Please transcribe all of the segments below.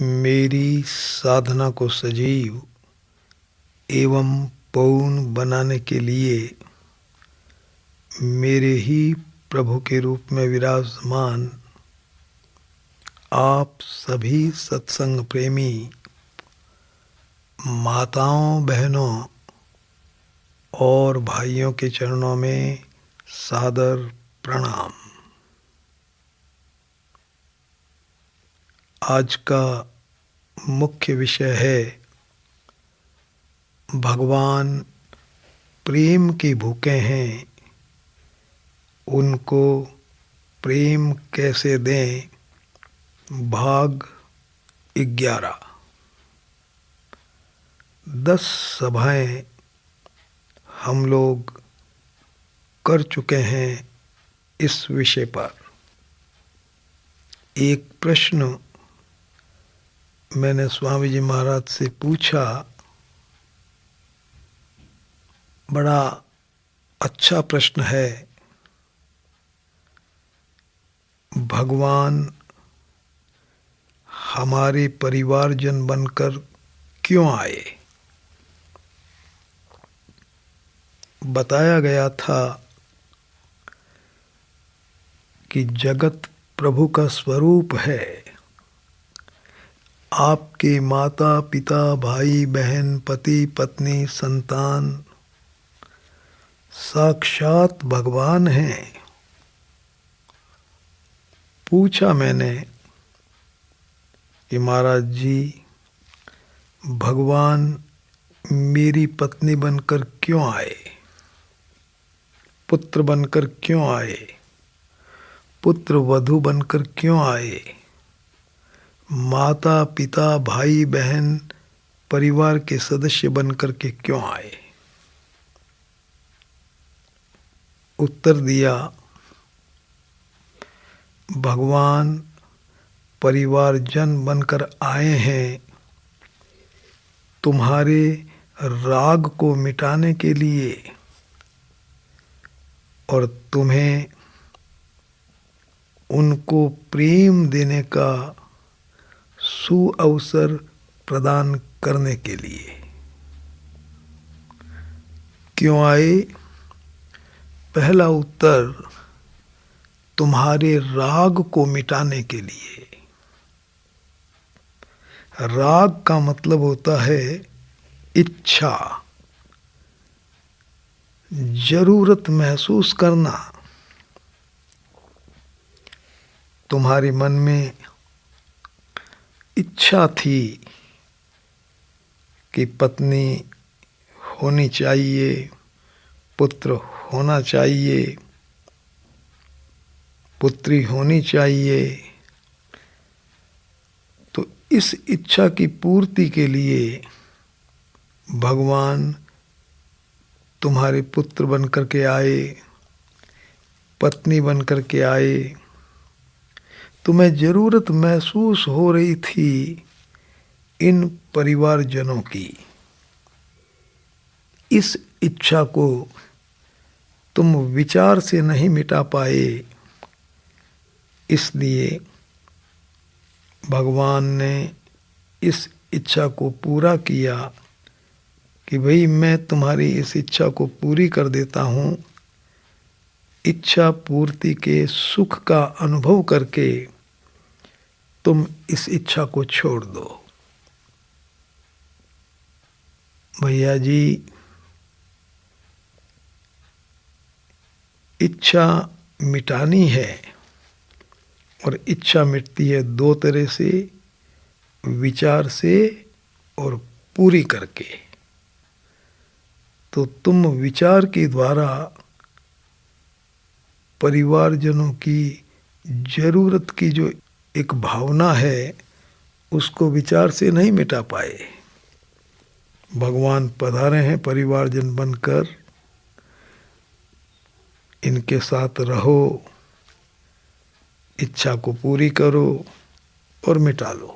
मेरी साधना को सजीव एवं पूर्ण बनाने के लिए मेरे ही प्रभु के रूप में विराजमान आप सभी सत्संग प्रेमी माताओं, बहनों और भाइयों के चरणों में सादर प्रणाम। आज का मुख्य विषय है भगवान प्रेम के भूखे हैं, उनको प्रेम कैसे दें। भाग 11। 10 सभाएं हम लोग कर चुके हैं इस विषय पर। एक प्रश्न मैंने स्वामी जी महाराज से पूछा, बड़ा अच्छा प्रश्न है। भगवान हमारे परिवारजन बनकर क्यों आए? बताया गया था कि जगत प्रभु का स्वरूप है। आपके माता पिता, भाई बहन, पति पत्नी, संतान साक्षात भगवान हैं। पूछा मैंने कि महाराज जी, भगवान मेरी पत्नी बनकर क्यों आए? पुत्र बनकर क्यों आए? पुत्र वधू बनकर क्यों आए? माता पिता, भाई बहन, परिवार के सदस्य बनकर के क्यों आए? उत्तर दिया, भगवान परिवारजन बनकर आए हैं तुम्हारे राग को मिटाने के लिए और तुम्हें उनको प्रेम देने का सुअवसर प्रदान करने के लिए। क्यों आए? पहला उत्तर, तुम्हारे राग को मिटाने के लिए। राग का मतलब होता है इच्छा, जरूरत महसूस करना। तुम्हारे मन में इच्छा थी कि पत्नी होनी चाहिए, पुत्र होना चाहिए, पुत्री होनी चाहिए। तो इस इच्छा की पूर्ति के लिए भगवान तुम्हारे पुत्र बनकर के आए, पत्नी बनकर के आए। तुम्हें जरूरत महसूस हो रही थी इन परिवारजनों की। इस इच्छा को तुम विचार से नहीं मिटा पाए, इसलिए भगवान ने इस इच्छा को पूरा किया कि भाई मैं तुम्हारी इस इच्छा को पूरी कर देता हूँ। इच्छा पूर्ति के सुख का अनुभव करके तुम इस इच्छा को छोड़ दो। भैया जी, इच्छा मिटानी है और इच्छा मिटती है 2 तरह से, विचार से और पूरी करके। तो तुम विचार के द्वारा परिवारजनों की जरूरत की जो एक भावना है उसको विचार से नहीं मिटा पाए। भगवान पधारे हैं परिवारजन बनकर, इनके साथ रहो, इच्छा को पूरी करो और मिटा लो।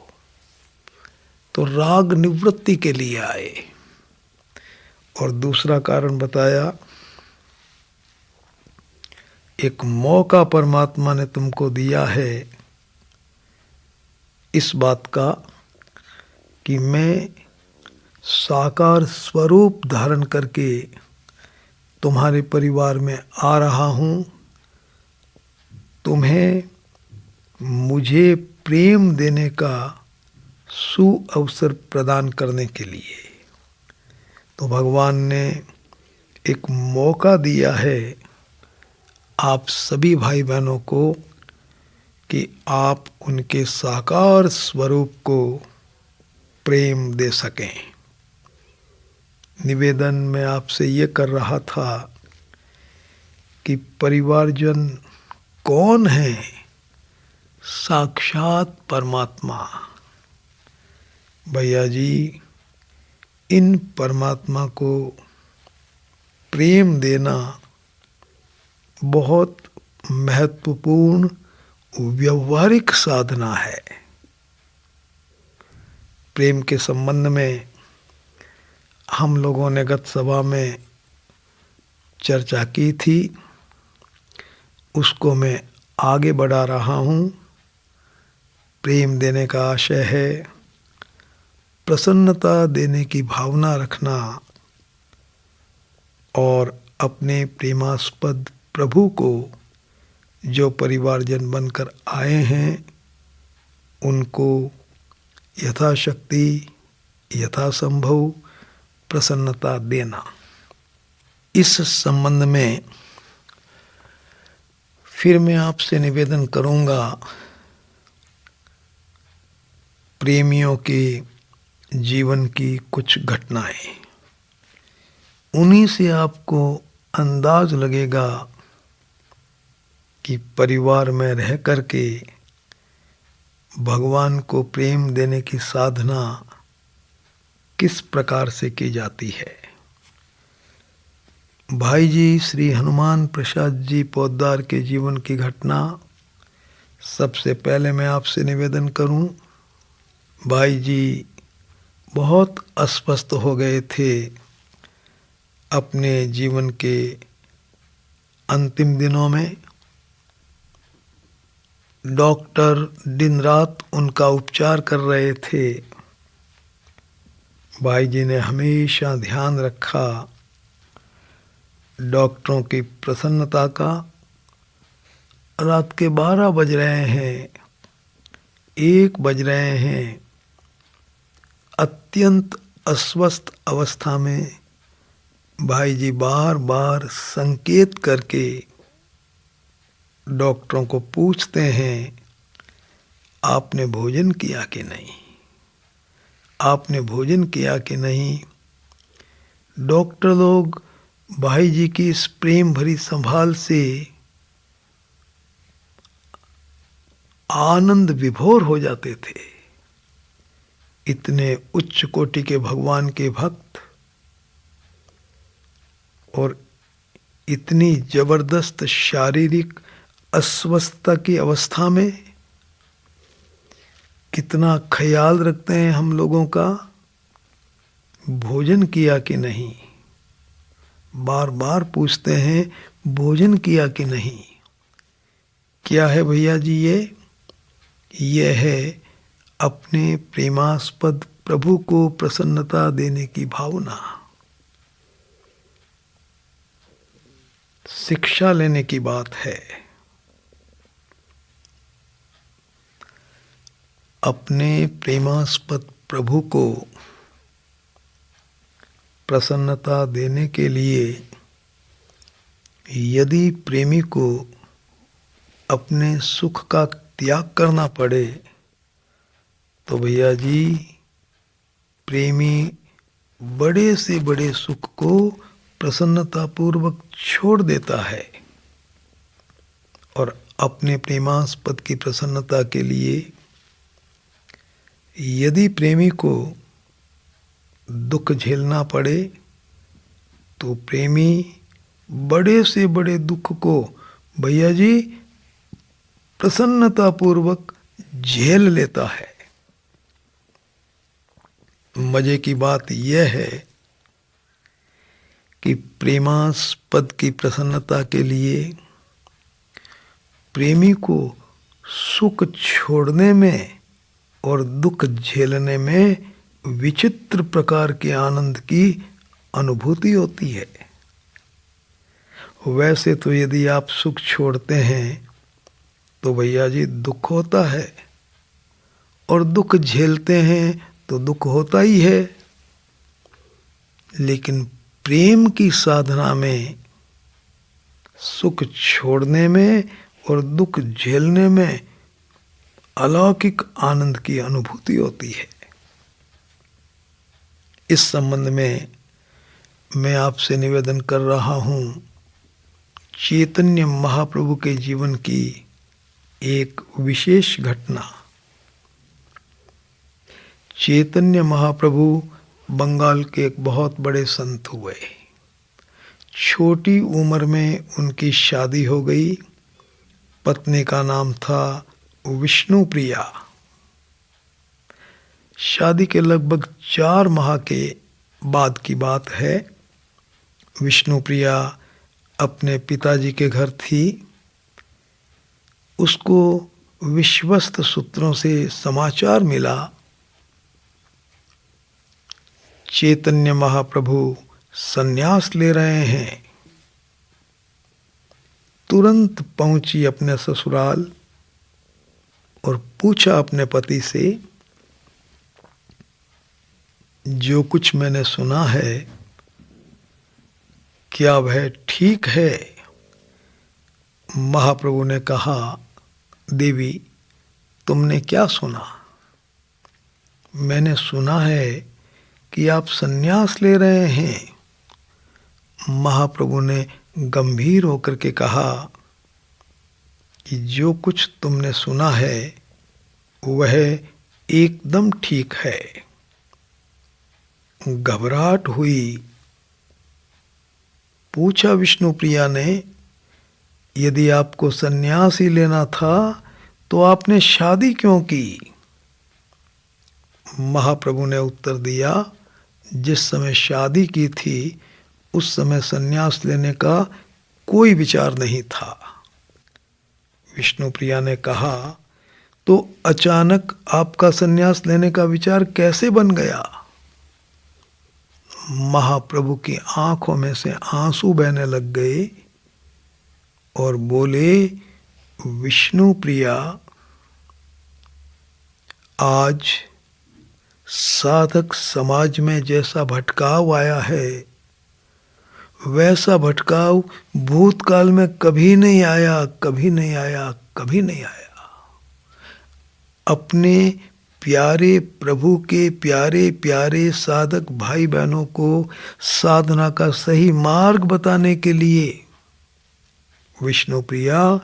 तो राग निवृत्ति के लिए आए। और दूसरा कारण बताया, एक मौका परमात्मा ने तुमको दिया है इस बात का कि मैं साकार स्वरूप धारण करके तुम्हारे परिवार में आ रहा हूँ, तुम्हें मुझे प्रेम देने का सुअवसर प्रदान करने के लिए। तो भगवान ने एक मौका दिया है आप सभी भाई बहनों को कि आप उनके साकार स्वरूप को प्रेम दे सकें। निवेदन मैं आपसे ये कर रहा था कि परिवारजन कौन है? साक्षात परमात्मा। भैया जी, इन परमात्मा को प्रेम देना बहुत महत्वपूर्ण व्यवहारिक साधना है। प्रेम के संबंध में हम लोगों ने गत सभा में चर्चा की थी, उसको मैं आगे बढ़ा रहा हूँ। प्रेम देने का आशय है प्रसन्नता देने की भावना रखना और अपने प्रेमास्पद प्रभु को जो परिवारजन बनकर आए हैं उनको यथाशक्ति यथासंभव प्रसन्नता देना। इस संबंध में फिर मैं आपसे निवेदन करूंगा, प्रेमियों के जीवन की कुछ घटनाएं, उन्हीं से आपको अंदाज लगेगा कि परिवार में रह करके भगवान को प्रेम देने की साधना किस प्रकार से की जाती है। भाई जी श्री हनुमान प्रसाद जी पोद्दार के जीवन की घटना सबसे पहले मैं आपसे निवेदन करूं। भाई जी बहुत अस्वस्थ हो गए थे, अपने जीवन के अंतिम दिनों में डॉक्टर दिन रात उनका उपचार कर रहे थे। भाई जी ने हमेशा ध्यान रखा डॉक्टरों की प्रसन्नता का। रात के 12 बज रहे हैं, 1 बज रहे हैं, अत्यंत अस्वस्थ अवस्था में भाई जी बार बार संकेत करके डॉक्टरों को पूछते हैं, आपने भोजन किया कि नहीं, आपने भोजन किया कि नहीं। डॉक्टर लोग भाई जी की इस प्रेम भरी संभाल से आनंद विभोर हो जाते थे। इतने उच्च कोटि के भगवान के भक्त और इतनी जबरदस्त शारीरिक अस्वस्थता की अवस्था में कितना ख्याल रखते हैं हम लोगों का, भोजन किया कि नहीं, बार बार पूछते हैं भोजन किया कि नहीं। क्या है भैया जी ये है अपने प्रेमास्पद प्रभु को प्रसन्नता देने की भावना, शिक्षा लेने की बात है। अपने प्रेमास्पद प्रभु को प्रसन्नता देने के लिए यदि प्रेमी को अपने सुख का त्याग करना पड़े तो भैया जी प्रेमी बड़े से बड़े सुख को प्रसन्नता पूर्वक छोड़ देता है और अपने प्रेमास्पद की प्रसन्नता के लिए यदि प्रेमी को दुख झेलना पड़े तो प्रेमी बड़े से बड़े दुख को भैया जी प्रसन्नता पूर्वक झेल लेता है। मजे की बात यह है कि प्रेमास्पद की प्रसन्नता के लिए प्रेमी को सुख छोड़ने में और दुख झेलने में विचित्र प्रकार के आनंद की अनुभूति होती है। वैसे तो यदि आप सुख छोड़ते हैं तो भैया जी दुख होता है, और दुख झेलते हैं तो दुख होता ही है। लेकिन प्रेम की साधना में सुख छोड़ने में और दुख झेलने में अलौकिक आनंद की अनुभूति होती है। इस संबंध में मैं आपसे निवेदन कर रहा हूँ चैतन्य महाप्रभु के जीवन की एक विशेष घटना। चैतन्य महाप्रभु बंगाल के एक बहुत बड़े संत हुए। छोटी उम्र में उनकी शादी हो गई। पत्नी का नाम था विष्णु प्रिया। शादी के लगभग 4 माह के बाद की बात है। विष्णु प्रिया अपने पिताजी के घर थी। उसको विश्वस्त सूत्रों से समाचार मिला चैतन्य महाप्रभु संन्यास ले रहे हैं। तुरंत पहुंची अपने ससुराल और पूछा अपने पति से, जो कुछ मैंने सुना है क्या वह ठीक है? महाप्रभु ने कहा, देवी तुमने क्या सुना? मैंने सुना है कि आप संन्यास ले रहे हैं। महाप्रभु ने गंभीर होकर के कहा कि जो कुछ तुमने सुना है वह एकदम ठीक है। घबराहट हुई। पूछा विष्णु प्रिया ने, यदि आपको संन्यास ही लेना था तो आपने शादी क्यों की? महाप्रभु ने उत्तर दिया, जिस समय शादी की थी उस समय संन्यास लेने का कोई विचार नहीं था। विष्णु प्रिया ने कहा, तो अचानक आपका संन्यास लेने का विचार कैसे बन गया? महाप्रभु की आंखों में से आंसू बहने लग गए और बोले, विष्णु प्रिया, आज साधक समाज में जैसा भटकाव आया है वैसा भटकाव भूतकाल में कभी नहीं आया, कभी नहीं आया, कभी नहीं आया। अपने प्यारे प्रभु के प्यारे प्यारे साधक भाई बहनों को साधना का सही मार्ग बताने के लिए विष्णु प्रिया,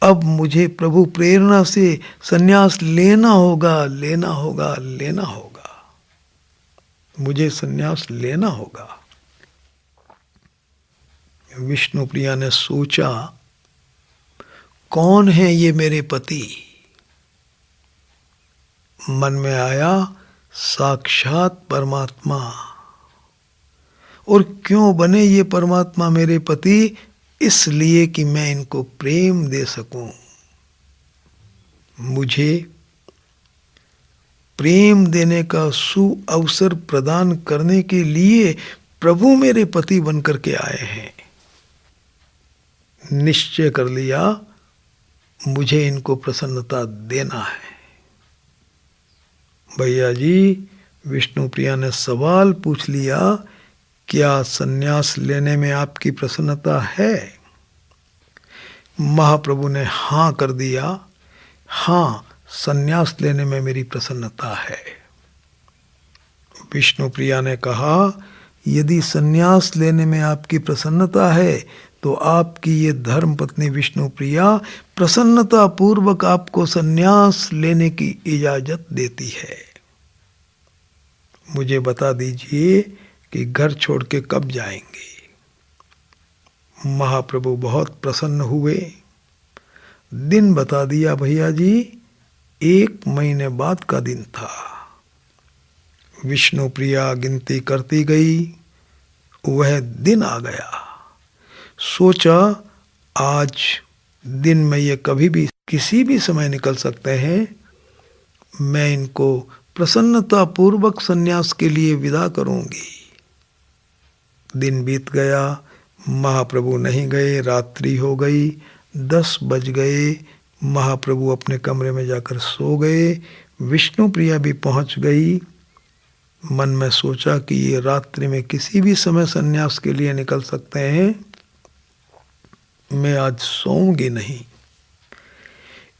अब मुझे प्रभु प्रेरणा से संन्यास लेना होगा, लेना होगा, लेना होगा। मुझे संन्यास लेना होगा। विष्णु प्रिया ने सोचा, कौन है ये मेरे पति? मन में आया साक्षात परमात्मा। और क्यों बने ये परमात्मा मेरे पति? इसलिए कि मैं इनको प्रेम दे सकूं। मुझे प्रेम देने का सुअवसर प्रदान करने के लिए प्रभु मेरे पति बनकर के आए हैं। निश्चय कर लिया, मुझे इनको प्रसन्नता देना है। भैया जी, विष्णु प्रिया ने सवाल पूछ लिया, क्या संन्यास लेने में आपकी प्रसन्नता है? महाप्रभु ने हाँ कर दिया, हाँ, संन्यास लेने में मेरी प्रसन्नता है। विष्णु प्रिया ने कहा, यदि संन्यास लेने में आपकी प्रसन्नता है तो आपकी ये धर्म पत्नी विष्णु प्रिया प्रसन्नता पूर्वक आपको संन्यास लेने की इजाजत देती है। मुझे बता दीजिए कि घर छोड़ के कब जाएंगे? महाप्रभु बहुत प्रसन्न हुए। दिन बता दिया भैया जी, 1 महीने बाद का दिन था। विष्णु प्रिया गिनती करती गई, वह दिन आ गया। सोचा, आज दिन में ये कभी भी किसी भी समय निकल सकते हैं। मैं इनको प्रसन्नता पूर्वक सन्यास के लिए विदा करूंगी। दिन बीत गया, महाप्रभु नहीं गए, रात्रि हो गई, 10 बज गए। महाप्रभु अपने कमरे में जाकर सो गए। विष्णु प्रिया भी पहुंच गई। मन में सोचा कि ये रात्रि में किसी भी समय सन्यास के लिए निकल सकते हैं, मैं आज सोऊंगी नहीं।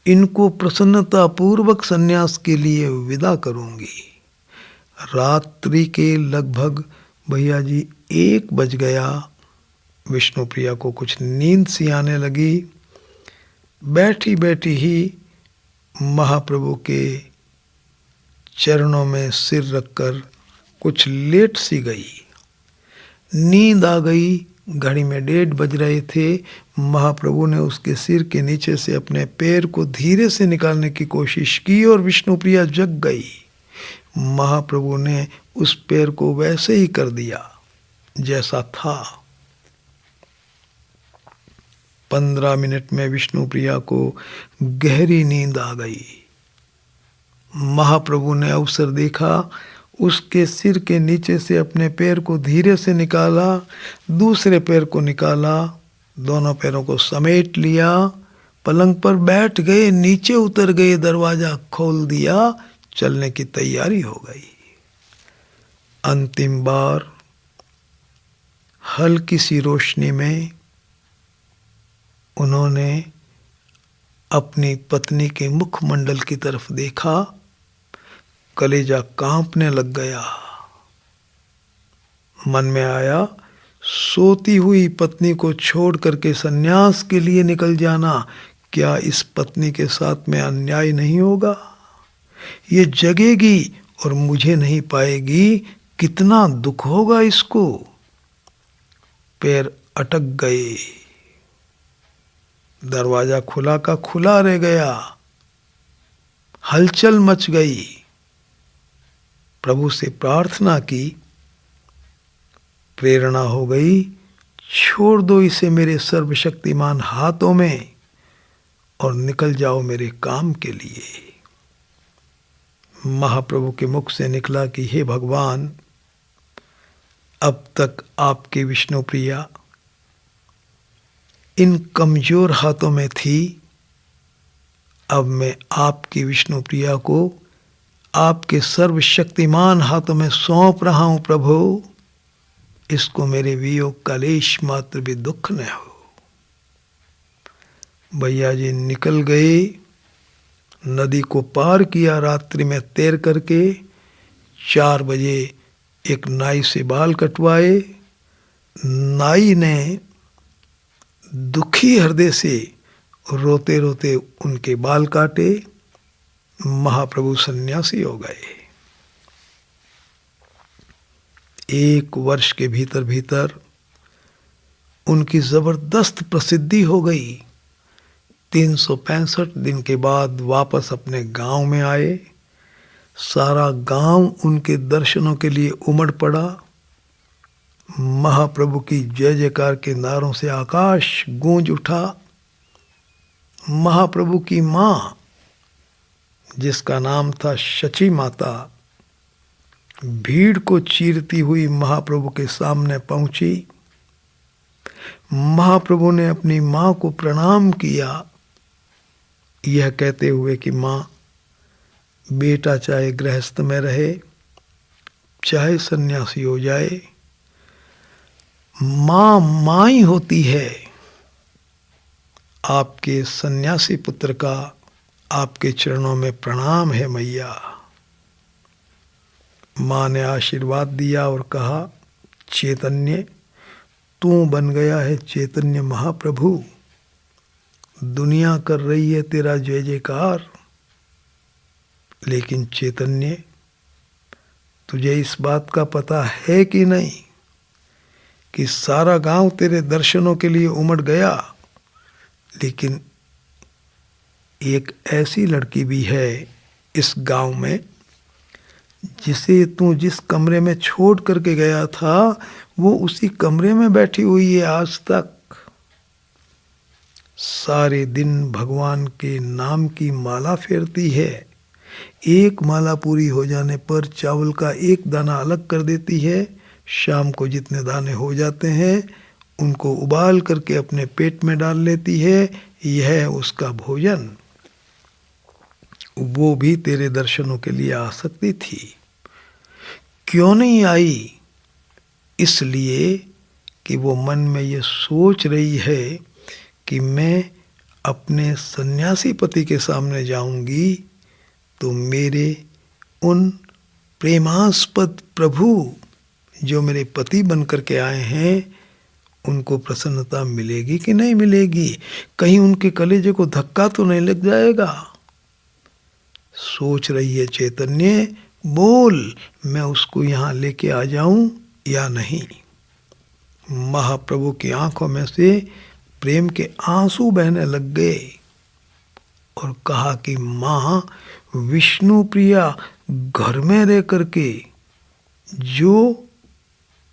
इनको प्रसन्नता पूर्वक सन्यास के लिए विदा करूंगी। रात्रि के लगभग भैया जी 1 बज गया। विष्णु प्रिया को कुछ नींद सी आने लगी। बैठी बैठी ही महाप्रभु के चरणों में सिर रखकर कुछ लेट सी गई। नींद आ गई। घड़ी में 1:30 बज रहे थे। महाप्रभु ने उसके सिर के नीचे से अपने पैर को धीरे से निकालने की कोशिश की और विष्णु प्रिया जग गई। महाप्रभु ने उस पैर को वैसे ही कर दिया जैसा था। 15 मिनट में विष्णु प्रिया को गहरी नींद आ गई। महाप्रभु ने अवसर देखा, उसके सिर के नीचे से अपने पैर को धीरे से निकाला, दूसरे पैर को निकाला, दोनों पैरों को समेट लिया, पलंग पर बैठ गए, नीचे उतर गए, दरवाजा खोल दिया, चलने की तैयारी हो गई। अंतिम बार हल्की सी रोशनी में उन्होंने अपनी पत्नी के मुखमंडल की तरफ देखा। कलेजा कांपने लग गया। मन में आया, सोती हुई पत्नी को छोड़ करके सन्यास के लिए निकल जाना, क्या इस पत्नी के साथ में अन्याय नहीं होगा? ये जगेगी और मुझे नहीं पाएगी, कितना दुख होगा इसको। पैर अटक गए। दरवाजा खुला का खुला रह गया। हलचल मच गई। प्रभु से प्रार्थना की, प्रेरणा हो गई, छोड़ दो इसे मेरे सर्वशक्तिमान हाथों में और निकल जाओ मेरे काम के लिए। महाप्रभु के मुख से निकला कि हे भगवान, अब तक आपकी विष्णु प्रिया इन कमजोर हाथों में थी, अब मैं आपकी विष्णु प्रिया को आपके सर्वशक्तिमान हाथों में सौंप रहा हूं प्रभु। इसको मेरे वियोग का लेश मात्र भी दुख न हो। भैया जी निकल गए, नदी को पार किया रात्रि में तैर करके। 4 बजे एक नाई से बाल कटवाए। नाई ने दुखी हृदय से रोते रोते उनके बाल काटे। महाप्रभु सन्यासी हो गए। 1 वर्ष के भीतर भीतर उनकी जबरदस्त प्रसिद्धि हो गई। 365 दिन के बाद वापस अपने गांव में आए। सारा गांव उनके दर्शनों के लिए उमड़ पड़ा। महाप्रभु की जय जयकार के नारों से आकाश गूंज उठा। महाप्रभु की मां, जिसका नाम था शची माता, भीड़ को चीरती हुई महाप्रभु के सामने पहुंची। महाप्रभु ने अपनी मां को प्रणाम किया, यह कहते हुए कि मां, बेटा चाहे गृहस्थ में रहे, चाहे सन्यासी हो जाए, मां मां ही होती है। आपके सन्यासी पुत्र का आपके चरणों में प्रणाम है मैया। मां ने आशीर्वाद दिया और कहा, चैतन्य, तू बन गया है चैतन्य महाप्रभु। दुनिया कर रही है तेरा जय जयकार, लेकिन चैतन्य, तुझे इस बात का पता है कि नहीं कि सारा गांव तेरे दर्शनों के लिए उमड़ गया, लेकिन एक ऐसी लड़की भी है इस गांव में जिसे तू जिस कमरे में छोड़ करके गया था, वो उसी कमरे में बैठी हुई है आज तक। सारे दिन भगवान के नाम की माला फेरती है, एक माला पूरी हो जाने पर चावल का एक दाना अलग कर देती है। शाम को जितने दाने हो जाते हैं उनको उबाल करके अपने पेट में डाल लेती है। यह है उसका भोजन। वो भी तेरे दर्शनों के लिए आ सकती थी, क्यों नहीं आई? इसलिए कि वो मन में ये सोच रही है कि मैं अपने सन्यासी पति के सामने जाऊंगी तो मेरे उन प्रेमास्पद प्रभु जो मेरे पति बन करके आए हैं उनको प्रसन्नता मिलेगी कि नहीं मिलेगी? कहीं उनके कलेजे को धक्का तो नहीं लग जाएगा? सोच रही है चैतन्य, बोल मैं उसको यहाँ लेके आ जाऊं या नहीं। महाप्रभु की आंखों में से प्रेम के आंसू बहने लग गए और कहा कि माँ, विष्णु प्रिया घर में रह करके जो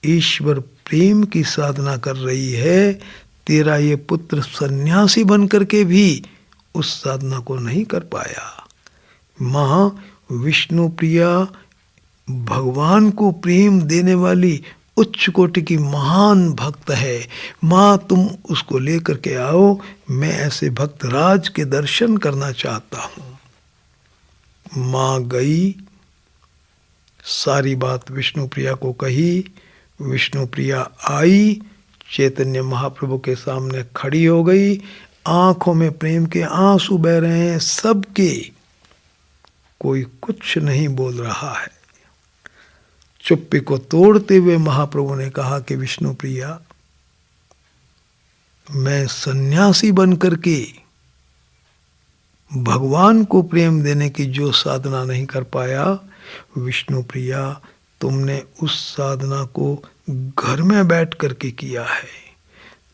ईश्वर प्रेम की साधना कर रही है, तेरा ये पुत्र सन्यासी बन करके भी उस साधना को नहीं कर पाया। माँ, विष्णु प्रिया भगवान को प्रेम देने वाली उच्च कोटि की महान भक्त है। माँ, तुम उसको लेकर के आओ, मैं ऐसे भक्त राज के दर्शन करना चाहता हूँ। माँ गई, सारी बात विष्णु प्रिया को कही। विष्णु प्रिया आई, चैतन्य महाप्रभु के सामने खड़ी हो गई। आंखों में प्रेम के आंसू बह रहे हैं सबके, कोई कुछ नहीं बोल रहा है। चुप्पी को तोड़ते हुए महाप्रभु ने कहा कि विष्णु प्रिया, मैं सन्यासी बन करके भगवान को प्रेम देने की जो साधना नहीं कर पाया, विष्णु प्रिया तुमने उस साधना को घर में बैठ करके किया है।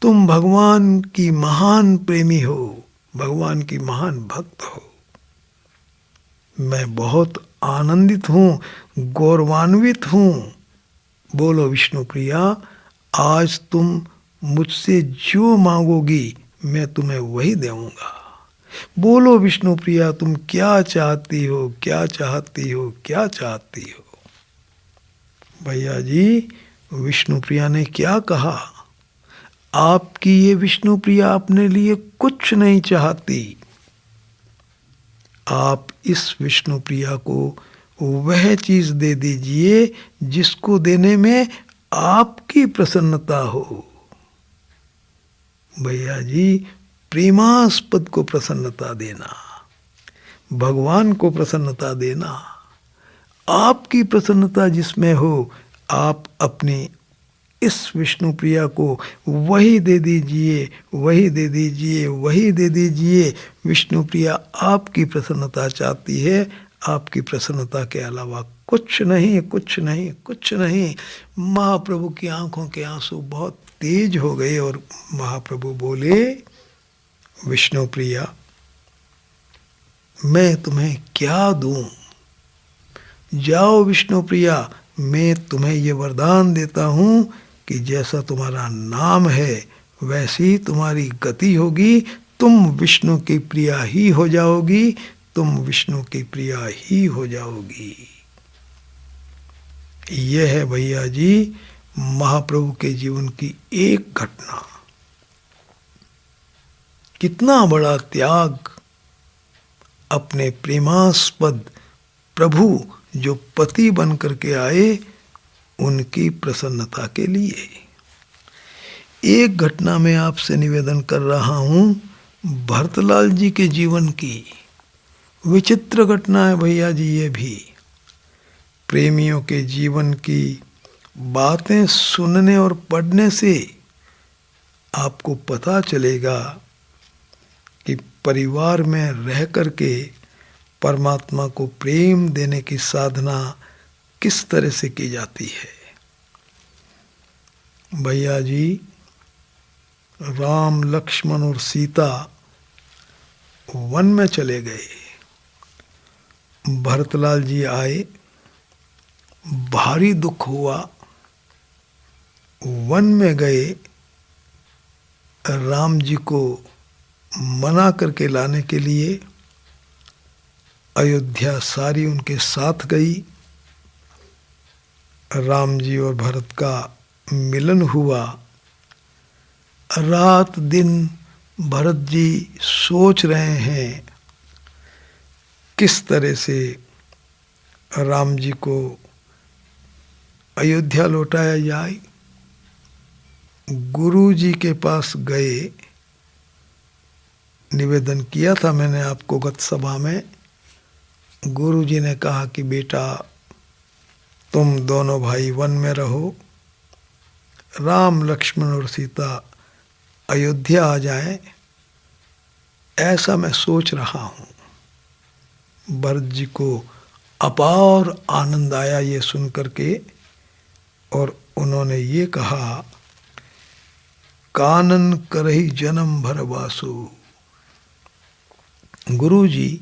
तुम भगवान की महान प्रेमी हो, भगवान की महान भक्त हो। मैं बहुत आनंदित हूँ, गौरवान्वित हूँ। बोलो विष्णु प्रिया, आज तुम मुझसे जो मांगोगी मैं तुम्हें वही दूंगा। बोलो विष्णु प्रिया, तुम क्या चाहती हो, क्या चाहती हो, क्या चाहती हो? भैया जी, विष्णु प्रिया ने क्या कहा? आपकी ये विष्णु प्रिया अपने लिए कुछ नहीं चाहती। आप इस विष्णु प्रिया को वह चीज दे दीजिए जिसको देने में आपकी प्रसन्नता हो। भैया जी, प्रेमास्पद को प्रसन्नता देना, भगवान को प्रसन्नता देना, आपकी प्रसन्नता जिसमें हो, आप अपनी इस विष्णु प्रिया को वही दे दीजिए, वही दे दीजिए, वही दे दीजिए। विष्णु प्रिया आपकी प्रसन्नता चाहती है, आपकी प्रसन्नता के अलावा कुछ नहीं, कुछ नहीं, कुछ नहीं। महाप्रभु की आंखों के आंसू बहुत तेज हो गए और महाप्रभु बोले, विष्णु प्रिया, मैं तुम्हें क्या दूं? जाओ विष्णु प्रिया, मैं तुम्हें ये वरदान देता हूं कि जैसा तुम्हारा नाम है वैसी तुम्हारी गति होगी। तुम विष्णु की प्रिया ही हो जाओगी, तुम विष्णु की प्रिया ही हो जाओगी। यह है भैया जी महाप्रभु के जीवन की एक घटना। कितना बड़ा त्याग अपने प्रेमास्पद प्रभु जो पति बन करके आए उनकी प्रसन्नता के लिए। एक घटना में आपसे निवेदन कर रहा हूं, भरतलाल जी के जीवन की। विचित्र घटना है भैया जी ये भी। प्रेमियों के जीवन की बातें सुनने और पढ़ने से आपको पता चलेगा कि परिवार में रह करके परमात्मा को प्रेम देने की साधना किस तरह से की जाती है। भैया जी, राम, लक्ष्मण और सीता वन में चले गए। भरतलाल जी आए, भारी दुख हुआ। वन में गए, राम जी को मना करके लाने के लिए। अयोध्या सारी उनके साथ गई। राम जी और भरत का मिलन हुआ। रात दिन भरत जी सोच रहे हैं किस तरह से राम जी को अयोध्या लौटाया जाए। गुरु जी के पास गए। निवेदन किया था मैंने आपको गत सभा में। गुरु जी ने कहा कि बेटा तुम दोनों भाई वन में रहो, राम लक्ष्मण और सीता अयोध्या आ जाएं, ऐसा मैं सोच रहा हूँ। भरत जी को अपार आनंद आया ये सुन करके और उन्होंने ये कहा, कानन करहि जन्म भर वासु। गुरु जी,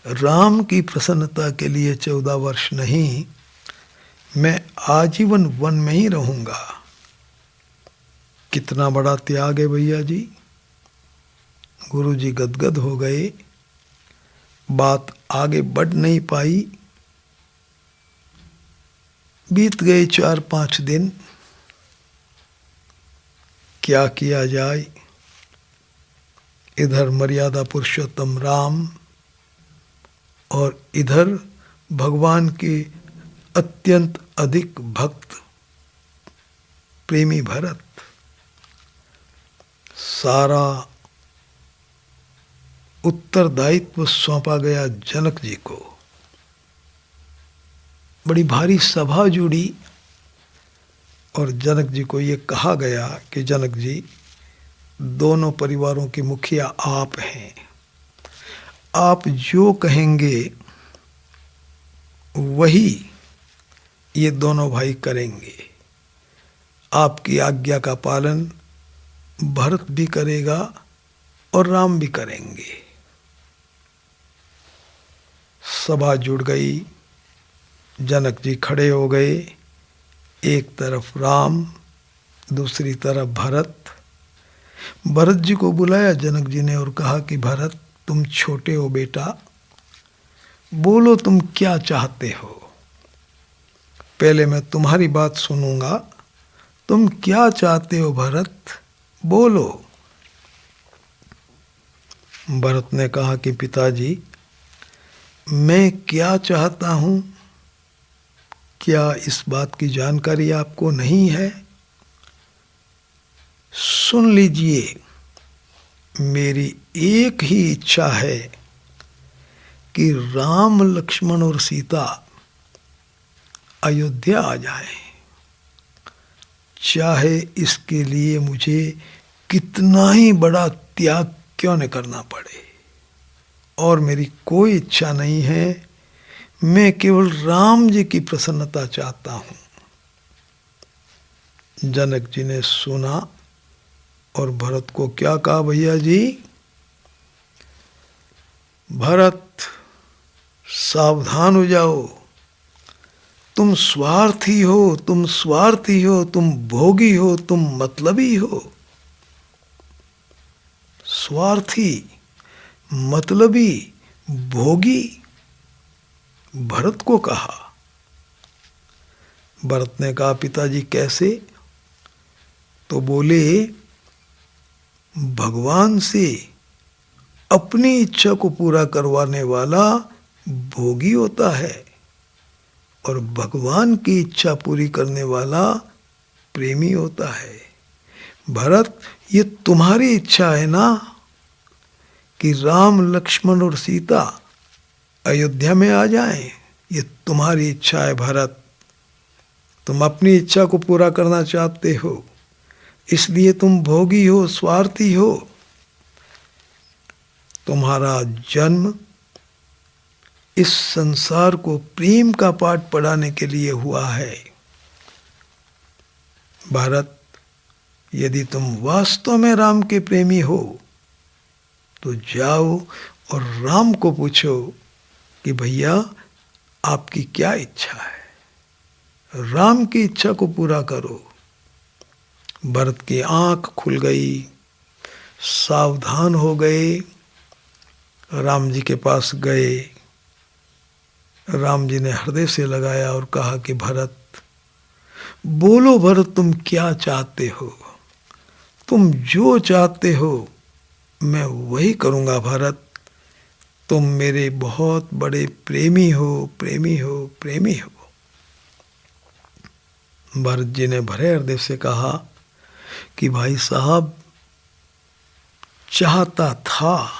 राम की प्रसन्नता के लिए 14 वर्ष नहीं, मैं आजीवन वन में ही रहूंगा। कितना बड़ा त्याग है भैया जी। गुरु जी गदगद हो गए। बात आगे बढ़ नहीं पाई। बीत गए 4-5 दिन। क्या किया जाए। इधर मर्यादा पुरुषोत्तम राम और इधर भगवान के अत्यंत अधिक भक्त प्रेमी भरत। सारा उत्तरदायित्व सौंपा गया जनक जी को। बड़ी भारी सभा जुड़ी और जनक जी को ये कहा गया कि जनक जी, दोनों परिवारों के मुखिया आप हैं, आप जो कहेंगे वही ये दोनों भाई करेंगे। आपकी आज्ञा का पालन भरत भी करेगा और राम भी करेंगे। सभा जुड़ गई। जनक जी खड़े हो गए। एक तरफ राम, दूसरी तरफ भरत। भरत जी को बुलाया जनक जी ने और कहा कि भरत, तुम छोटे हो बेटा, बोलो तुम क्या चाहते हो। पहले मैं तुम्हारी बात सुनूंगा। तुम क्या चाहते हो भरत, बोलो। भरत ने कहा कि पिताजी, मैं क्या चाहता हूं, क्या इस बात की जानकारी आपको नहीं है? सुन लीजिए, मेरी एक ही इच्छा है कि राम लक्ष्मण और सीता अयोध्या आ जाएं, चाहे इसके लिए मुझे कितना ही बड़ा त्याग क्यों न करना पड़े। और मेरी कोई इच्छा नहीं है, मैं केवल राम जी की प्रसन्नता चाहता हूं। जनक जी ने सुना और भरत को क्या कहा, भैया जी, भरत सावधान हो जाओ। तुम स्वार्थी हो, तुम स्वार्थी हो, तुम भोगी हो, तुम मतलबी हो। स्वार्थी, मतलबी, भोगी, भरत को कहा। भरत ने कहा, पिताजी कैसे? तो बोले, भगवान से अपनी इच्छा को पूरा करवाने वाला भोगी होता है और भगवान की इच्छा पूरी करने वाला प्रेमी होता है। भरत, ये तुम्हारी इच्छा है ना कि राम लक्ष्मण और सीता अयोध्या में आ जाएं? ये तुम्हारी इच्छा है भरत। तुम अपनी इच्छा को पूरा करना चाहते हो, इसलिए तुम भोगी हो, स्वार्थी हो। तुम्हारा जन्म इस संसार को प्रेम का पाठ पढ़ाने के लिए हुआ है। भरत, यदि तुम वास्तव में राम के प्रेमी हो तो जाओ और राम को पूछो कि भैया आपकी क्या इच्छा है, राम की इच्छा को पूरा करो। भरत की आंख खुल गई, सावधान हो गए, राम जी के पास गए। राम जी ने हृदय से लगाया और कहा कि भरत, बोलो भरत, तुम क्या चाहते हो? तुम जो चाहते हो मैं वही करूँगा भरत। तुम मेरे बहुत बड़े प्रेमी हो, प्रेमी हो, प्रेमी हो। भरत जी ने भरे हृदय से कहा कि भाई साहब, चाहता था,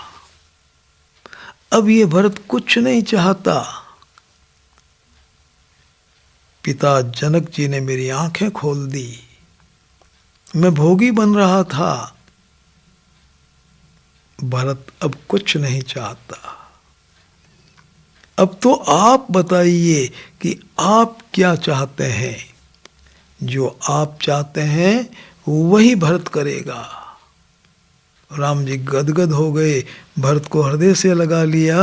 अब ये भरत कुछ नहीं चाहता। पिता जनक जी ने मेरी आंखें खोल दी, मैं भोगी बन रहा था, भरत अब कुछ नहीं चाहता। अब तो आप बताइए कि आप क्या चाहते हैं। जो आप चाहते हैं वही भरत करेगा। राम जी गदगद हो गए, भरत को हृदय से लगा लिया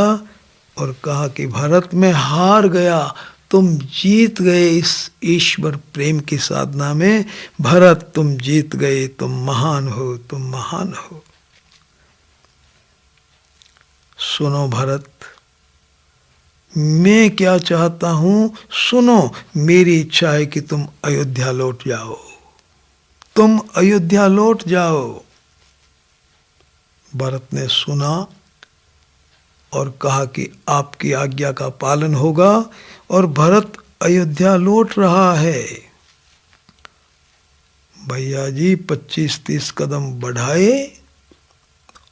और कहा कि भरत, मैं हार गया, तुम जीत गए इस ईश्वर प्रेम की साधना में। भरत, तुम जीत गए, तुम महान हो, तुम महान हो। सुनो भरत, मैं क्या चाहता हूं, सुनो। मेरी इच्छा है कि तुम अयोध्या लौट जाओ, तुम अयोध्या लौट जाओ। भरत ने सुना और कहा कि आपकी आज्ञा का पालन होगा, और भरत अयोध्या लौट रहा है। भैया जी 25-30 कदम बढ़ाए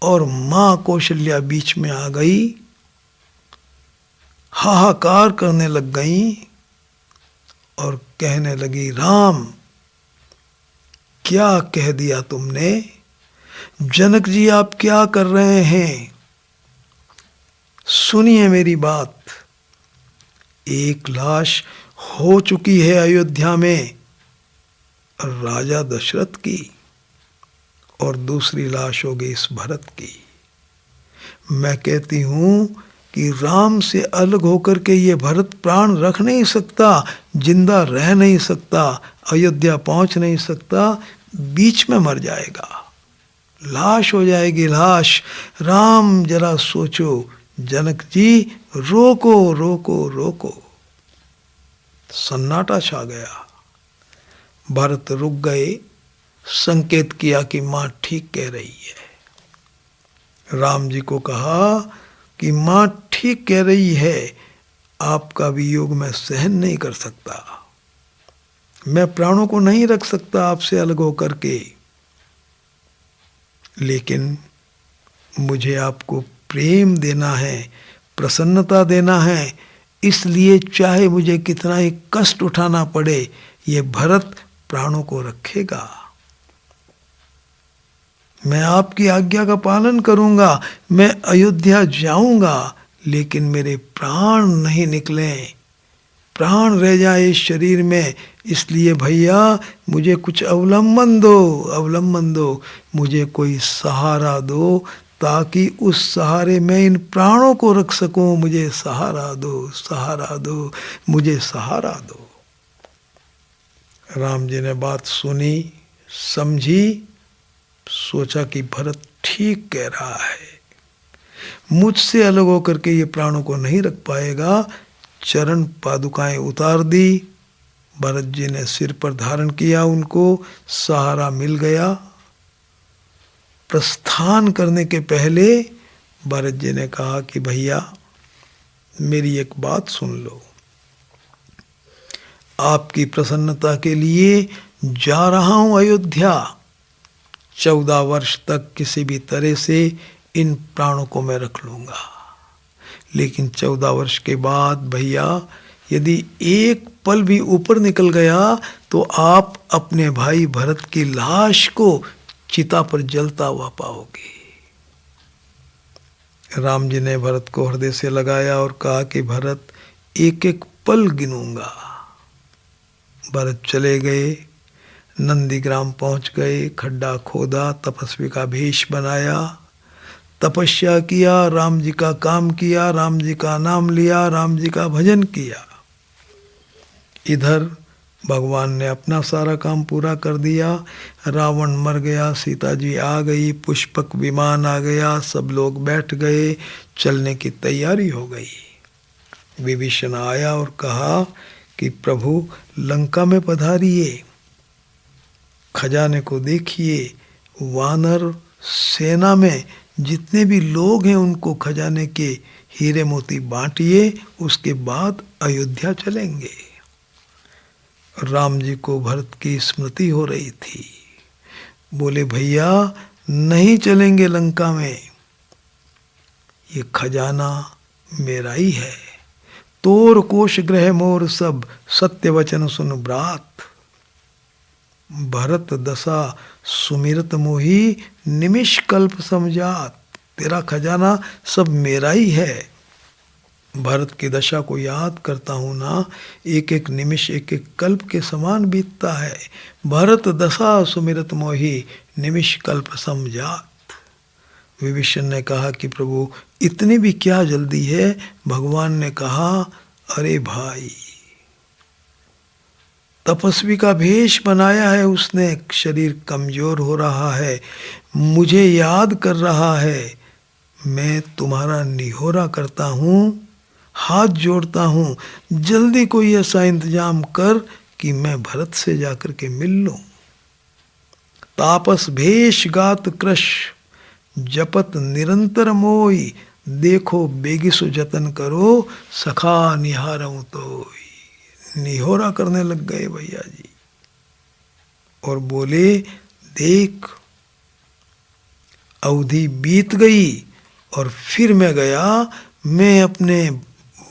और मां कौशल्या बीच में आ गई, हाहाकार करने लग गई और कहने लगी, राम, क्या कह दिया तुमने? जनक जी, आप क्या कर रहे हैं? सुनिए मेरी बात। एक लाश हो चुकी है अयोध्या में राजा दशरथ की, और दूसरी लाश हो गई इस भरत की। मैं कहती हूं कि राम से अलग होकर के ये भरत प्राण रख नहीं सकता, जिंदा रह नहीं सकता, अयोध्या पहुंच नहीं सकता, बीच में मर जाएगा, लाश हो जाएगी, लाश। राम, जरा सोचो। जनक जी, रोको, रोको, रोको। सन्नाटा छा गया। भरत रुक गए, संकेत किया कि मां ठीक कह रही है। राम जी को कहा कि मां ठीक कह रही है, आपका वियोग मैं सहन नहीं कर सकता, मैं प्राणों को नहीं रख सकता आपसे अलग होकर के, लेकिन मुझे आपको प्रेम देना है, प्रसन्नता देना है, इसलिए चाहे मुझे कितना ही कष्ट उठाना पड़े, ये भरत प्राणों को रखेगा। मैं आपकी आज्ञा का पालन करूंगा, मैं अयोध्या जाऊंगा, लेकिन मेरे प्राण नहीं निकले, प्राण रह जाए इस शरीर में। इसलिए भैया, मुझे कुछ अवलंबन दो, अवलंबन दो, मुझे कोई सहारा दो, ताकि उस सहारे में इन प्राणों को रख सकूं। मुझे सहारा दो, सहारा दो, मुझे सहारा दो। राम जी ने बात सुनी, समझी, सोचा कि भरत ठीक कह रहा है, मुझसे अलग होकर के ये प्राणों को नहीं रख पाएगा। चरण पादुकाएं उतार दी, भरत जी ने सिर पर धारण किया, उनको सहारा मिल गया। प्रस्थान करने के पहले भरत जी ने कहा कि भैया, मेरी एक बात सुन लो, आपकी प्रसन्नता के लिए जा रहा हूं अयोध्या। 14 वर्ष तक किसी भी तरह से इन प्राणों को मैं रख लूंगा, लेकिन 14 वर्ष के बाद भैया, यदि एक पल भी ऊपर निकल गया तो आप अपने भाई भरत की लाश को चिता पर जलता हुआ पाओगे। राम जी ने भरत को हृदय से लगाया और कहा कि भरत, एक एक पल गिनूंगा। भरत चले गए, नंदीग्राम पहुंच गए, खड्डा खोदा, तपस्वी का भेष बनाया, तपस्या किया, राम जी का काम किया, राम जी का नाम लिया, राम जी का भजन किया। इधर भगवान ने अपना सारा काम पूरा कर दिया। रावण मर गया, सीता जी आ गई, पुष्पक विमान आ गया, सब लोग बैठ गए, चलने की तैयारी हो गई। विभीषण आया और कहा कि प्रभु लंका में पधारिए, खजाने को देखिए, वानर सेना में जितने भी लोग हैं उनको खजाने के हीरे मोती बांटिए, उसके बाद अयोध्या चलेंगे। राम जी को भरत की स्मृति हो रही थी। बोले भैया नहीं चलेंगे लंका में, ये खजाना मेरा ही है। तोर कोश ग्रह मोर सब, सत्य वचन सुन ब्रात। भरत दशा सुमिरत मोही, निमिष कल्प समझात। तेरा खजाना सब मेरा ही है। भरत की दशा को याद करता हूं ना, एक एक निमिष एक एक कल्प के समान बीतता है। भरत दशा सुमिरत मोही, निमिष कल्प समझात। विभीषण ने कहा कि प्रभु इतनी भी क्या जल्दी है। भगवान ने कहा अरे भाई, तपस्वी का भेष बनाया है उसने, शरीर कमजोर हो रहा है, मुझे याद कर रहा है। मैं तुम्हारा निहोरा करता हूँ, हाथ जोड़ता हूँ, जल्दी कोई ऐसा इंतजाम कर कि मैं भरत से जाकर के मिल लूं। तापस भेष गात कृश, जपत निरंतर मोई। देखो बेगिसु जतन करो, सखा निहारऊं तो। निहोरा करने लग गए भैया जी और बोले देख अवधि बीत गई और फिर मैं गया, मैं अपने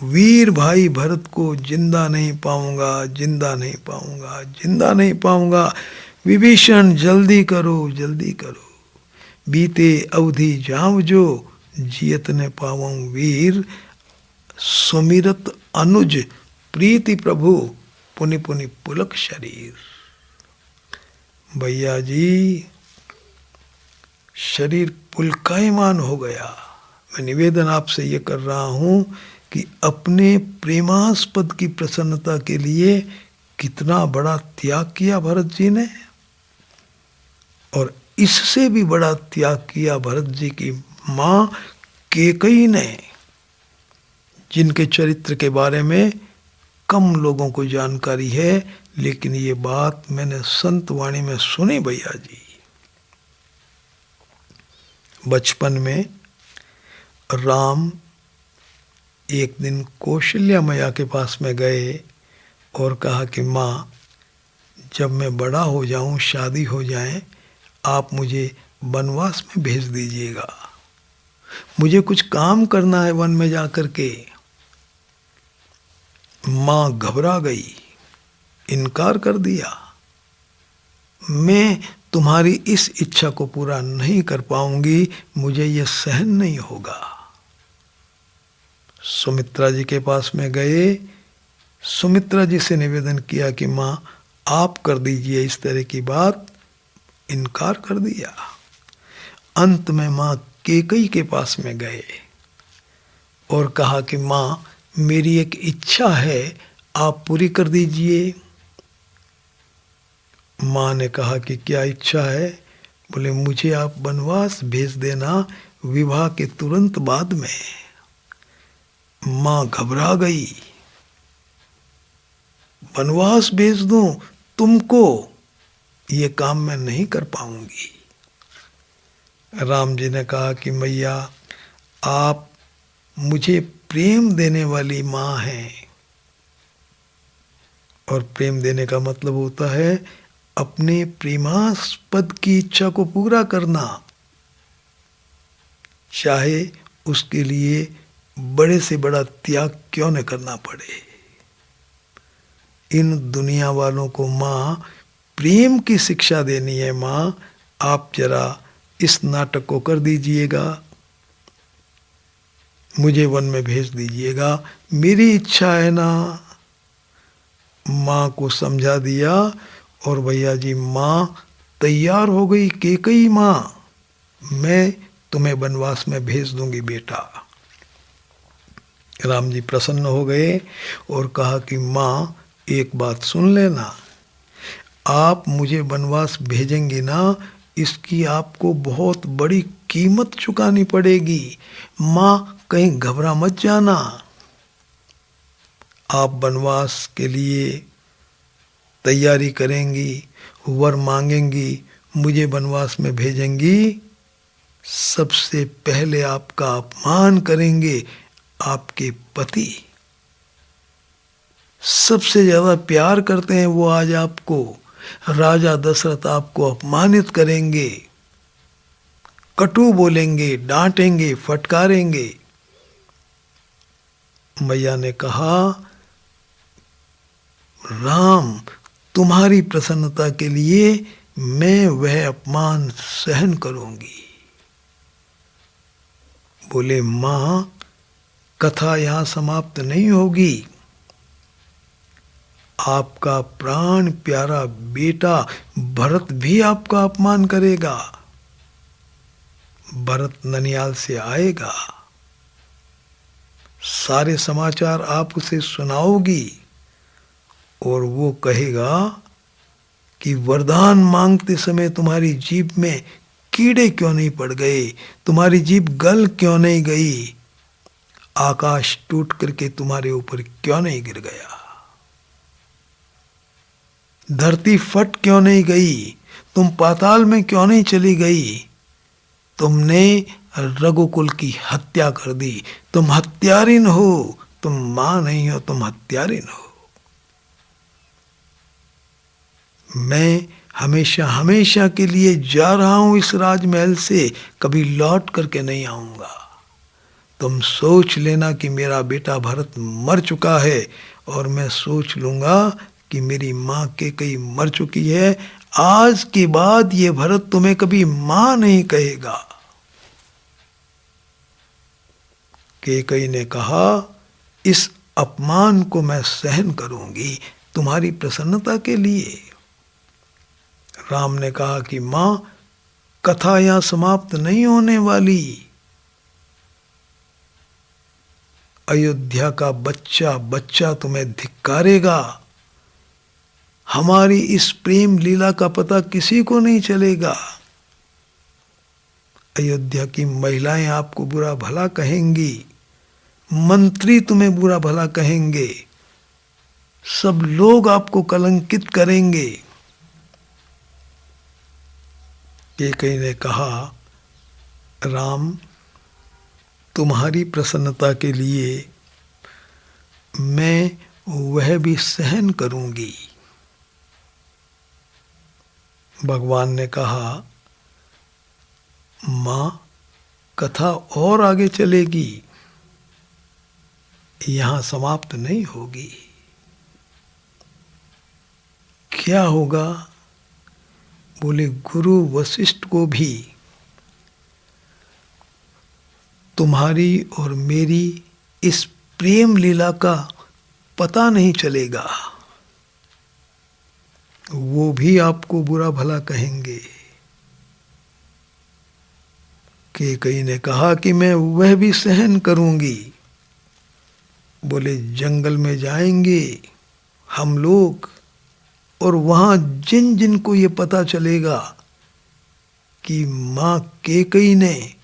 वीर भाई भरत को जिंदा नहीं पाऊंगा, जिंदा नहीं पाऊंगा, जिंदा नहीं पाऊंगा। विभीषण जल्दी करो, जल्दी करो। बीते अवधि जाम जो, जियत ने पावऊं वीर। सुमिरत अनुज प्रीति प्रभु, पुनि पुनि पुलक शरीर। भैया जी शरीर पुलकायमान हो गया। मैं निवेदन आपसे ये कर रहा हूं कि अपने प्रेमास्पद की प्रसन्नता के लिए कितना बड़ा त्याग किया भरत जी ने, और इससे भी बड़ा त्याग किया भरत जी की मां कैकेयी ने, जिनके चरित्र के बारे में कम लोगों को जानकारी है, लेकिन ये बात मैंने संत वाणी में सुनी भैया जी। बचपन में राम एक दिन कौशल्या मैया के पास में गए और कहा कि माँ जब मैं बड़ा हो जाऊं, शादी हो जाए, आप मुझे वनवास में भेज दीजिएगा, मुझे कुछ काम करना है वन में जाकर के। माँ घबरा गई, इनकार कर दिया, मैं तुम्हारी इस इच्छा को पूरा नहीं कर पाऊंगी, मुझे यह सहन नहीं होगा। सुमित्रा जी के पास में गए, सुमित्रा जी से निवेदन किया कि माँ आप कर दीजिए इस तरह की बात, इनकार कर दिया। अंत में माँ कैकेयी के पास में गए और कहा कि माँ मेरी एक इच्छा है, आप पूरी कर दीजिए। माँ ने कहा कि क्या इच्छा है? बोले मुझे आप वनवास भेज देना विवाह के तुरंत बाद में। माँ घबरा गई, वनवास भेज दूं तुमको, ये काम मैं नहीं कर पाऊंगी। राम जी ने कहा कि मैया आप मुझे प्रेम देने वाली माँ हैं, और प्रेम देने का मतलब होता है अपने प्रेमास्पद की इच्छा को पूरा करना, चाहे उसके लिए बड़े से बड़ा त्याग क्यों न करना पड़े। इन दुनिया वालों को माँ प्रेम की शिक्षा देनी है। माँ आप जरा इस नाटक को कर दीजिएगा, मुझे वन में भेज दीजिएगा, मेरी इच्छा है ना। माँ को समझा दिया और भैया जी माँ तैयार हो गई। कैकेयी माँ मैं तुम्हें वनवास में भेज दूंगी बेटा। राम जी प्रसन्न हो गए और कहा कि माँ एक बात सुन लेना, आप मुझे वनवास भेजेंगी ना, इसकी आपको बहुत बड़ी कीमत चुकानी पड़ेगी। माँ कहीं घबरा मत जाना। आप वनवास के लिए तैयारी करेंगी, वर मांगेंगी, मुझे वनवास में भेजेंगी, सबसे पहले आपका अपमान करेंगे आपके पति। सबसे ज्यादा प्यार करते हैं वो आज आपको। राजा दशरथ आपको अपमानित करेंगे, कटु बोलेंगे, डांटेंगे, फटकारेंगे। मैया ने कहा, राम, तुम्हारी प्रसन्नता के लिए मैं वह अपमान सहन करूंगी। बोले, मां, कथा यहां समाप्त नहीं होगी। आपका प्राण प्यारा बेटा भरत भी आपका अपमान करेगा। भरत ननियाल से आएगा, सारे समाचार आप उसे सुनाओगी और वो कहेगा कि वरदान मांगते समय तुम्हारी जीभ में कीड़े क्यों नहीं पड़ गए, तुम्हारी जीभ गल क्यों नहीं गई, आकाश टूट करके तुम्हारे ऊपर क्यों नहीं गिर गया, धरती फट क्यों नहीं गई, तुम पाताल में क्यों नहीं चली गई, तुमने रघुकुल की हत्या कर दी, तुम हत्यारिन हो, तुम मां नहीं हो, तुम हत्यारिन हो। मैं हमेशा हमेशा के लिए जा रहा हूं इस राजमहल से, कभी लौट करके नहीं आऊंगा। तुम सोच लेना कि मेरा बेटा भरत मर चुका है, और मैं सोच लूंगा कि मेरी मां कैकेयी मर चुकी है। आज के बाद ये भरत तुम्हें कभी मां नहीं कहेगा। कैकेयी ने कहा, इस अपमान को मैं सहन करूंगी तुम्हारी प्रसन्नता के लिए। राम ने कहा कि मां, कथा यहां समाप्त नहीं होने वाली। अयोध्या का बच्चा बच्चा तुम्हें धिक्कारेगा। हमारी इस प्रेम लीला का पता किसी को नहीं चलेगा। अयोध्या की महिलाएं आपको बुरा भला कहेंगी, मंत्री तुम्हें बुरा भला कहेंगे, सब लोग आपको कलंकित करेंगे। कैकेयी ने कहा, राम, तुम्हारी प्रसन्नता के लिए मैं वह भी सहन करूंगी। भगवान ने कहा, मां, कथा और आगे चलेगी, यहां समाप्त नहीं होगी। क्या होगा? बोले, गुरु वशिष्ठ को भी तुम्हारी और मेरी इस प्रेम लीला का पता नहीं चलेगा, वो भी आपको बुरा भला कहेंगे। कैकेयी ने कहा कि मैं वह भी सहन करूंगी। बोले, जंगल में जाएंगे हम लोग, और वहां जिन जिन को ये पता चलेगा कि मां कैकेयी ने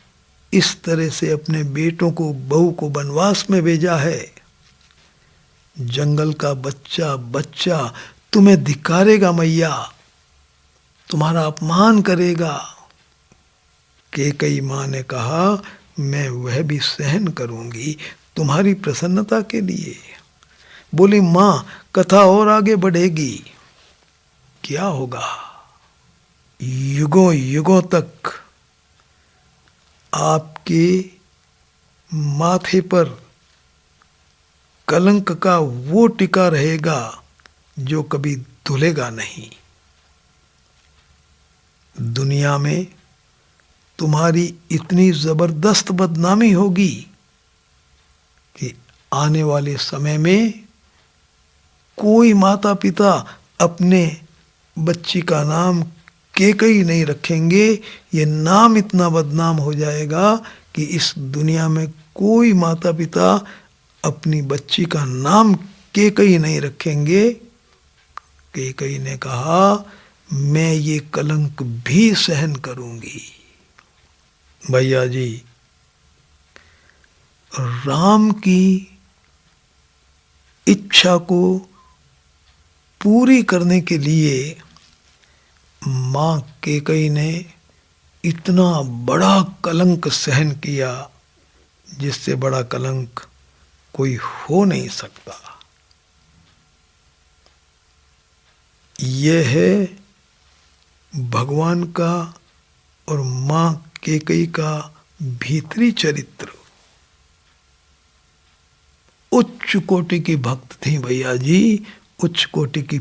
इस तरह से अपने बेटों को, बहू को वनवास में भेजा है, जंगल का बच्चा बच्चा तुम्हें धिक्कारेगा मैया, तुम्हारा अपमान करेगा। कैकेयी मां ने कहा, मैं वह भी सहन करूंगी तुम्हारी प्रसन्नता के लिए। बोली, मां, कथा और आगे बढ़ेगी। क्या होगा? युगों युगों तक आपके माथे पर कलंक का वो टिका रहेगा जो कभी धुलेगा नहीं। दुनिया में तुम्हारी इतनी जबरदस्त बदनामी होगी कि आने वाले समय में कोई माता पिता अपने बच्ची का नाम कैकेयी नहीं रखेंगे। ये नाम इतना बदनाम हो जाएगा कि इस दुनिया में कोई माता पिता अपनी बच्ची का नाम कैकेयी नहीं रखेंगे। कैकेयी ने कहा, मैं ये कलंक भी सहन करूंगी। भैया जी, राम की इच्छा को पूरी करने के लिए मां कैकेयी ने इतना बड़ा कलंक सहन किया जिससे बड़ा कलंक कोई हो नहीं सकता। यह है भगवान का और मां कैकेयी का भीतरी चरित्र। उच्च कोटि की भक्त थी भैया जी, उच्च कोटि की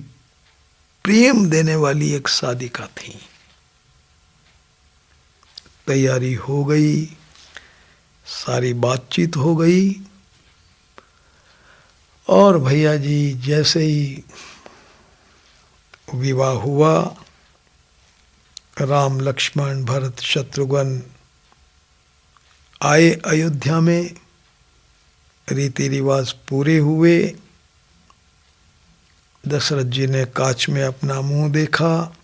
प्रेम देने वाली एक साधिका थी। तैयारी हो गई, सारी बातचीत हो गई और भैया जी जैसे ही विवाह हुआ, राम लक्ष्मण भरत शत्रुघ्न आए अयोध्या में, रीति रिवाज पूरे हुए। दशरथ जी ने कांच में अपना मुंह देखा,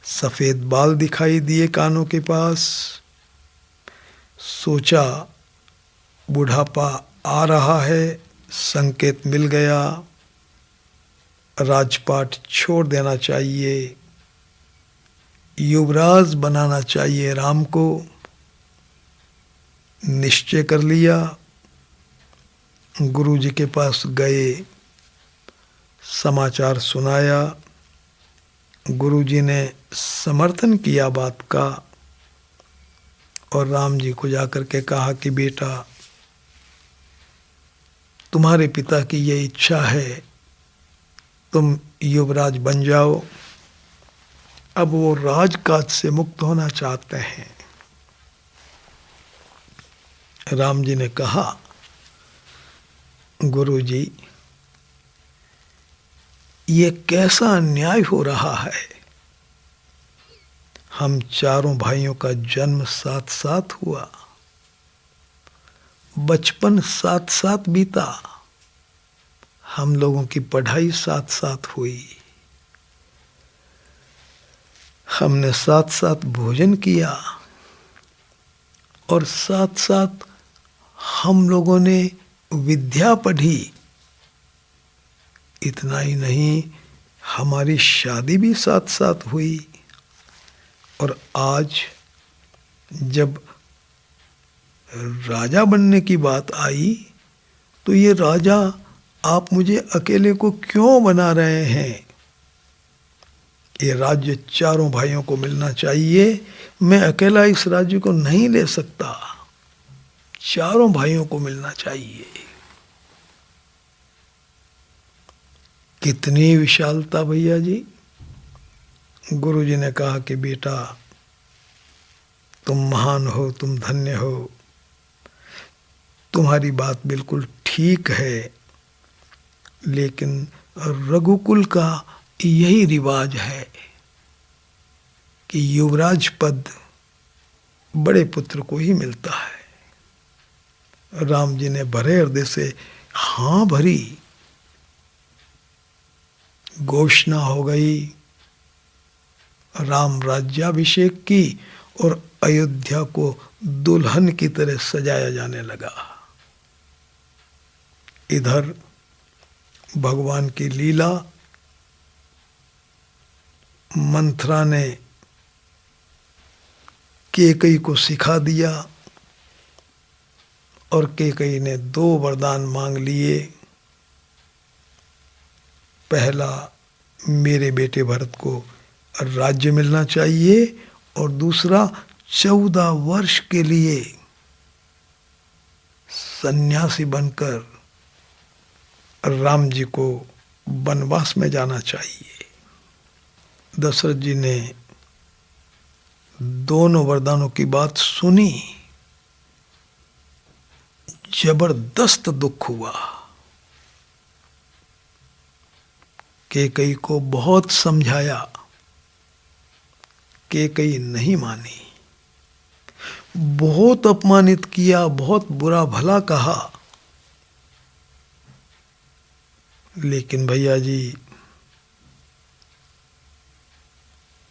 सफेद बाल दिखाई दिए कानों के पास। सोचा बुढ़ापा आ रहा है, संकेत मिल गया, राजपाट छोड़ देना चाहिए, युवराज बनाना चाहिए राम को। निश्चय कर लिया। गुरु जी के पास गए, समाचार सुनाया। गुरु जी ने समर्थन किया बात का और राम जी को जाकर के कहा कि बेटा, तुम्हारे पिता की ये इच्छा है, तुम युवराज बन जाओ। अब वो राजकाज से मुक्त होना चाहते हैं। राम जी ने कहा, गुरु जी ये कैसा अन्याय हो रहा है। हम चारों भाइयों का जन्म साथ साथ हुआ, बचपन साथ साथ बीता, हम लोगों की पढ़ाई साथ साथ हुई, हमने साथ साथ भोजन किया और साथ साथ हम लोगों ने विद्या पढ़ी। इतना ही नहीं, हमारी शादी भी साथ साथ हुई। और आज जब राजा बनने की बात आई तो ये राजा आप मुझे अकेले को क्यों बना रहे हैं? ये राज्य चारों भाइयों को मिलना चाहिए। मैं अकेला इस राज्य को नहीं ले सकता, चारों भाइयों को मिलना चाहिए। कितनी विशालता भैया जी। गुरु जी ने कहा कि बेटा, तुम महान हो, तुम धन्य हो, तुम्हारी बात बिल्कुल ठीक है, लेकिन रघुकुल का यही रिवाज है कि युवराज पद बड़े पुत्र को ही मिलता है। राम जी ने भरे हृदय से हां भरी, घोषणा हो गई, राम राज्याभिषेक की और अयोध्या को दुल्हन की तरह सजाया जाने लगा। इधर भगवान की लीला, मंथरा ने कैकेयी को सिखा दिया और कैकेयी ने 2 वरदान मांग लिए। पहला, मेरे बेटे भरत को राज्य मिलना चाहिए और दूसरा, 14 वर्ष के लिए सन्यासी बनकर राम जी को वनवास में जाना चाहिए। दशरथ जी ने दोनों वरदानों की बात सुनी, जबरदस्त दुख हुआ। कैकेयी को बहुत समझाया, कैकेयी नहीं मानी, बहुत अपमानित किया, बहुत बुरा भला कहा, लेकिन भैया जी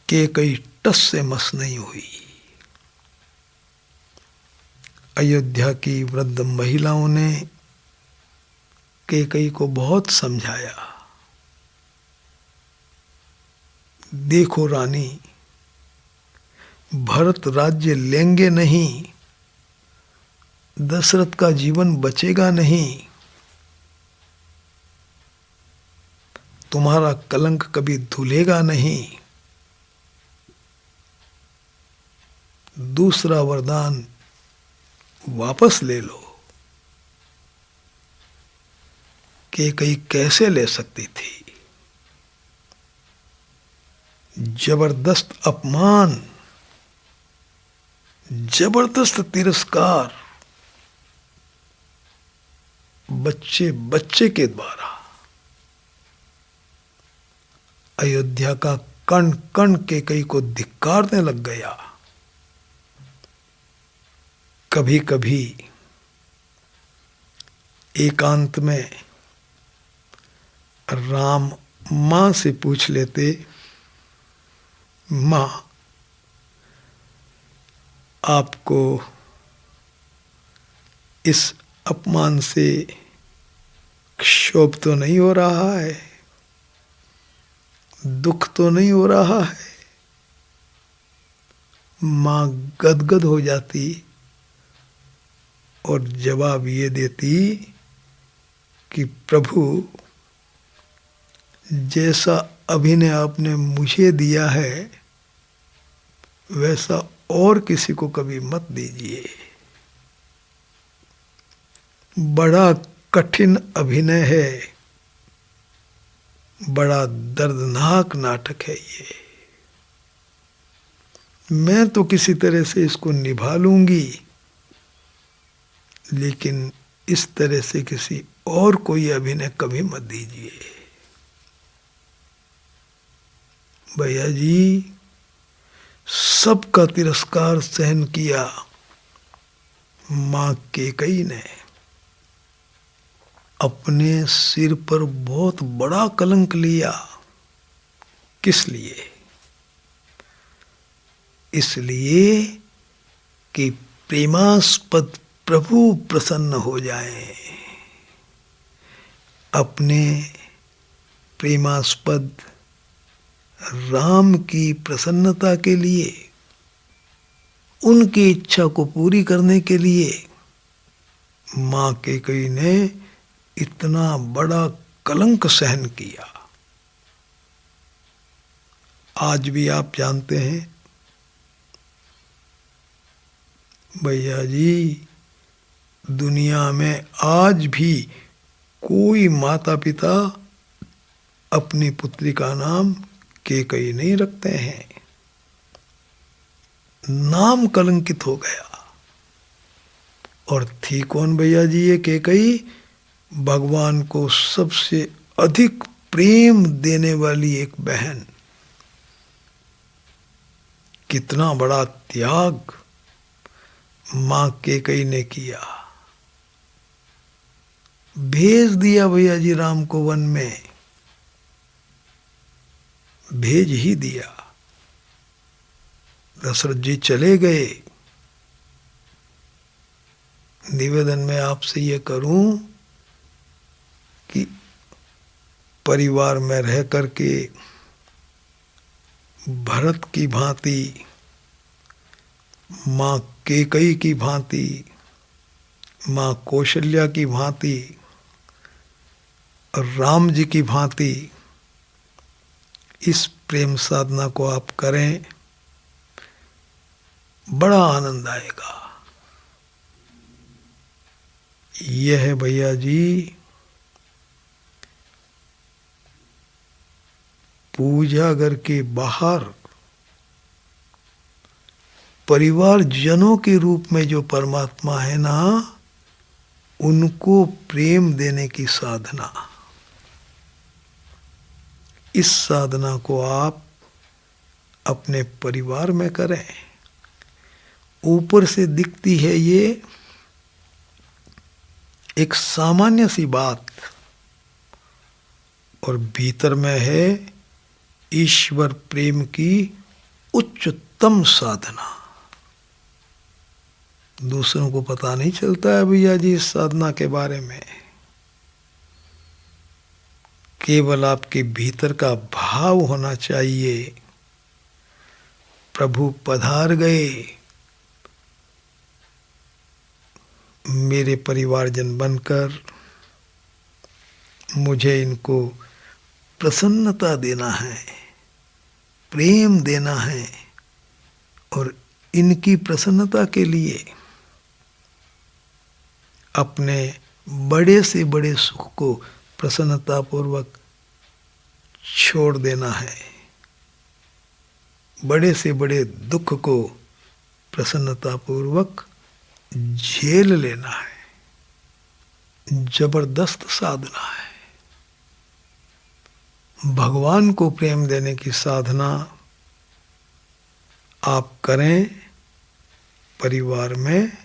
कैकेयी टस से मस नहीं हुई। अयोध्या की वृद्ध महिलाओं ने कैकेयी को बहुत समझाया, देखो रानी, भरत राज्य लेंगे नहीं, दशरथ का जीवन बचेगा नहीं, तुम्हारा कलंक कभी धुलेगा नहीं। दूसरा वरदान वापस ले लो। कैकेयी कैसे ले सकती थी? जबरदस्त अपमान, जबरदस्त तिरस्कार, बच्चे के द्वारा अयोध्या का कण कण कैकेयी को धिक्कारने लग गया। कभी कभी एकांत में राम मां से पूछ लेते, मां, आपको इस अपमान से क्षोभ तो नहीं हो रहा है, दुख तो नहीं हो रहा है? मां गदगद हो जाती और जवाब ये देती कि प्रभु, जैसा अभिनय आपने मुझे दिया है वैसा और किसी को कभी मत दीजिए। बड़ा कठिन अभिनय है, बड़ा दर्दनाक नाटक है ये। मैं तो किसी तरह से इसको निभा लूंगी, लेकिन इस तरह से किसी और कोई अभिनय कभी मत दीजिए। भैया जी, सबका तिरस्कार सहन किया मां कैकेयी ने। अपने सिर पर बहुत बड़ा कलंक लिया। किस लिए? इसलिए कि प्रेमास्पद प्रभु प्रसन्न हो जाएं। अपने प्रेमास्पद राम की प्रसन्नता के लिए, उनकी इच्छा को पूरी करने के लिए मां कैकेयी ने इतना बड़ा कलंक सहन किया। आज भी आप जानते हैं भैया जी, दुनिया में आज भी कोई माता पिता अपनी पुत्री का नाम कैकेयी नहीं रखते हैं। नाम कलंकित हो गया। और थी कौन भैया जी ये कैकेयी? भगवान को सबसे अधिक प्रेम देने वाली एक बहन। कितना बड़ा त्याग मां कैकेयी ने किया। भेज दिया भैया जी राम को वन में, भेज ही दिया। दशरथ जी चले गए। निवेदन में आपसे ये करूं कि परिवार में रह करके भरत की भांति, मां कैकेयी की भांति, मां कौशल्या की भांति और राम जी की भांति इस प्रेम साधना को आप करें, बड़ा आनंद आएगा। यह है भैया जी पूजा घर के बाहर परिवार जनों के रूप में जो परमात्मा है ना, उनको प्रेम देने की साधना। इस साधना को आप अपने परिवार में करें। ऊपर से दिखती है ये एक सामान्य सी बात, और भीतर में है ईश्वर प्रेम की उच्चतम साधना। दूसरों को पता नहीं चलता है भैया जी इस साधना के बारे में। केवल आपके भीतर का भाव होना चाहिए। प्रभु पधार गए, मेरे परिवारजन बनकर, मुझे इनको प्रसन्नता देना है, प्रेम देना है, और इनकी प्रसन्नता के लिए अपने बड़े से बड़े सुख को प्रसन्नतापूर्वक छोड़ देना है, बड़े से बड़े दुख को प्रसन्नतापूर्वक झेल लेना है। जबरदस्त साधना है। भगवान को प्रेम देने की साधना आप करें परिवार में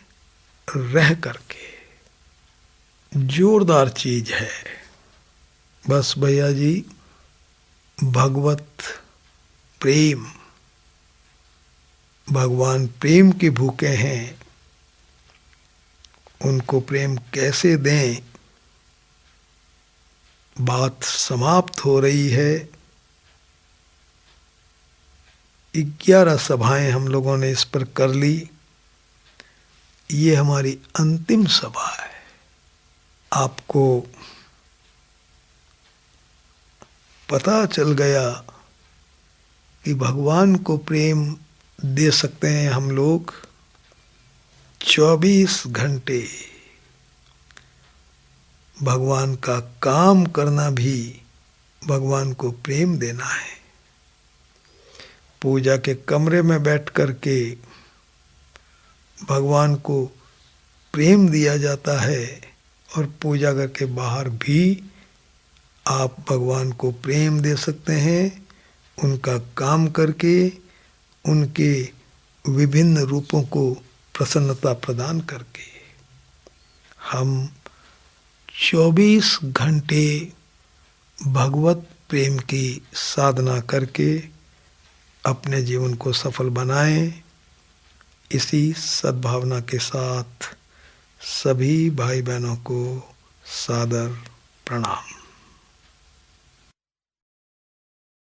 रह करके। जोरदार चीज है। बस भैया जी, भगवत प्रेम, भगवान प्रेम के भूखे हैं, उनको प्रेम कैसे दें, बात समाप्त हो रही है। 11 सभाएं हम लोगों ने इस पर कर ली। ये हमारी अंतिम सभा है। आपको पता चल गया कि भगवान को प्रेम दे सकते हैं हम लोग 24 घंटे। भगवान का काम करना भी भगवान को प्रेम देना है। पूजा के कमरे में बैठ कर के भगवान को प्रेम दिया जाता है, और पूजा घर के बाहर भी आप भगवान को प्रेम दे सकते हैं, उनका काम करके उनके विभिन्न रूपों को प्रसन्नता प्रदान करके। हम 24 घंटे भगवत प्रेम की साधना करके अपने जीवन को सफल बनाएं। इसी सद्भावना के साथ सभी भाई बहनों को सादर प्रणाम।